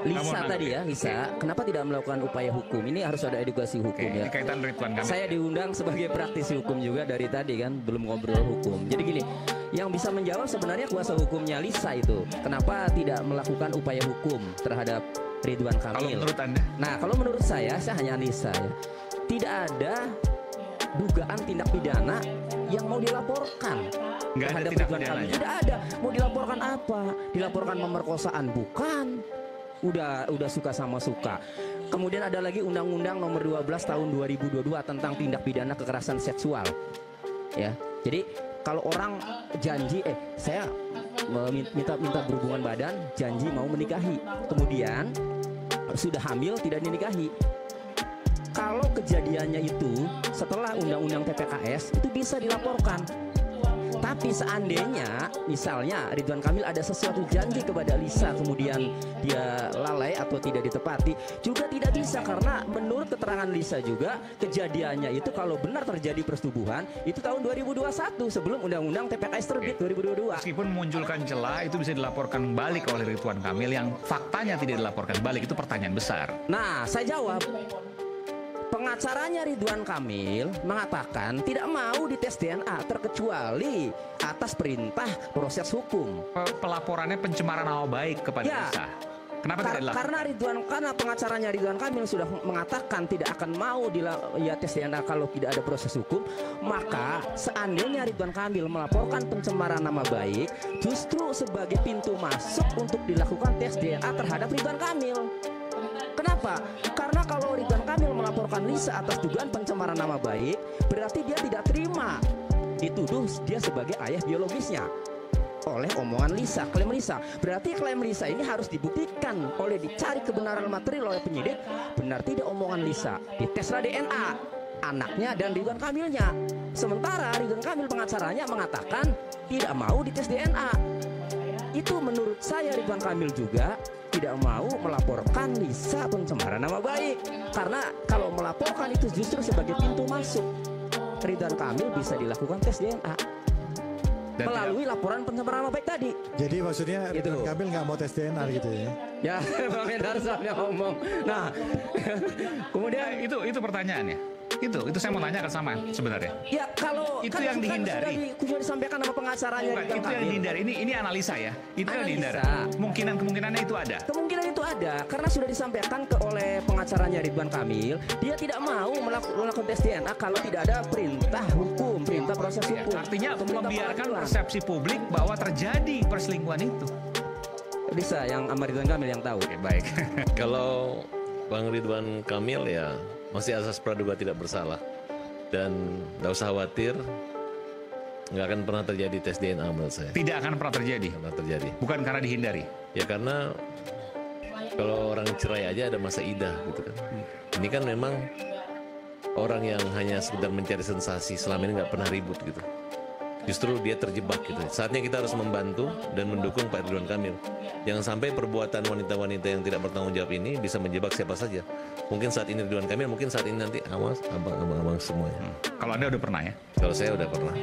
Lisa tadi ya, Lisa, kenapa tidak melakukan upaya hukum? Ini harus ada edukasi hukum ya. Ini kaitan Ridwan Kamil. Saya diundang sebagai praktisi hukum juga dari tadi kan, belum ngobrol hukum. Jadi gini, yang bisa menjawab sebenarnya kuasa hukumnya Lisa itu. Kenapa tidak melakukan upaya hukum terhadap Ridwan Kamil? Kalau menurut Anda? Nah, kalau menurut saya hanya Lisa ya. Tidak ada dugaan tindak pidana yang mau dilaporkan. Nggak ada terhadap tindak Ridwan pidana Kamil. ya? Tidak ada. Mau dilaporkan apa? Dilaporkan pemerkosaan bukan. Udah suka sama suka. Kemudian ada lagi Undang-Undang Nomor 12 Tahun 2022 tentang tindak pidana kekerasan seksual. Ya. Jadi kalau orang janji saya minta berhubungan badan, janji mau menikahi. Kemudian sudah hamil tidak dinikahi. Kalau kejadiannya itu setelah Undang-Undang TPKS itu bisa dilaporkan. Tapi seandainya misalnya Ridwan Kamil ada sesuatu janji kepada Lisa kemudian dia lalai atau tidak ditepati, juga tidak bisa karena menurut keterangan Lisa juga kejadiannya itu kalau benar terjadi persetubuhan itu tahun 2021 sebelum Undang-Undang TPKS terbit 2022. Meskipun memunculkan celah itu bisa dilaporkan balik oleh Ridwan Kamil yang faktanya tidak dilaporkan balik, itu pertanyaan besar. Nah, saya jawab. Pengacaranya Ridwan Kamil mengatakan tidak mau dites DNA terkecuali atas perintah proses hukum. Pelaporannya pencemaran nama baik kepada Lisa. Kenapa tidak dilakukan? Karena pengacaranya Ridwan Kamil sudah mengatakan tidak akan mau tes DNA kalau tidak ada proses hukum, maka seandainya Ridwan Kamil melaporkan pencemaran nama baik justru sebagai pintu masuk untuk dilakukan tes DNA terhadap Ridwan Kamil. Kenapa? Karena kalau Ridwan Kamil melaporkan Lisa atas dugaan pencemaran nama baik, berarti dia tidak terima dituduh dia sebagai ayah biologisnya oleh omongan Lisa, klaim Lisa. Berarti klaim Lisa ini harus dibuktikan oleh dicari kebenaran material oleh penyidik. Benar tidak omongan Lisa? Diteslah DNA anaknya dan Ridwan Kamilnya. Sementara Ridwan Kamil pengacaranya mengatakan tidak mau dites DNA. Itu menurut saya Ridwan Kamil juga tidak mau melaporkan Lisa pencemaran nama baik. Karena kalau melaporkan itu justru sebagai pintu masuk Ridwan Kamil bisa dilakukan tes DNA melalui laporan pencemaran nama baik tadi. Jadi maksudnya Ridwan Kamil nggak mau tes DNA gitu ya? Ya, Bang Endar soalnya ngomong. Nah, kemudian itu pertanyaannya. Itu saya mau tanya ke sama sebenarnya. Ya kalau itu kan yang dihindari. Sudah disampaikan sama pengacaranya. Bukan, itu yang dihindari. Ini analisa ya. Itu analisa. Yang dihindari. Kemungkinannya itu ada. Kemungkinan itu ada karena sudah disampaikan oleh pengacaranya Ridwan Kamil, dia tidak mau melakukan tes DNA kalau tidak ada perintah hukum, perintah proses hukum. Artinya membiarkan persepsi publik bahwa terjadi perselingkuhan itu. Bisa yang sama Ridwan Kamil yang tahu. Oke, baik. Kalau Bang Ridwan Kamil ya masih asas praduga tidak bersalah dan nggak usah khawatir, nggak akan pernah terjadi tes DNA menurut saya. Tidak akan pernah terjadi. Nggak pernah terjadi. Bukan karena dihindari. Ya karena kalau orang cerai aja ada masa idah gitu kan. Ini kan memang orang yang hanya sekedar mencari sensasi, selama ini nggak pernah ribut gitu. Justru dia terjebak gitu. Saatnya kita harus membantu dan mendukung Pak Ridwan Kamil. Jangan sampai perbuatan wanita-wanita yang tidak bertanggung jawab ini bisa menjebak siapa saja. Mungkin saat ini Ridwan Kamil, mungkin saat ini nanti awas abang-abang semuanya. Kalau Anda udah pernah ya? Kalau saya udah pernah.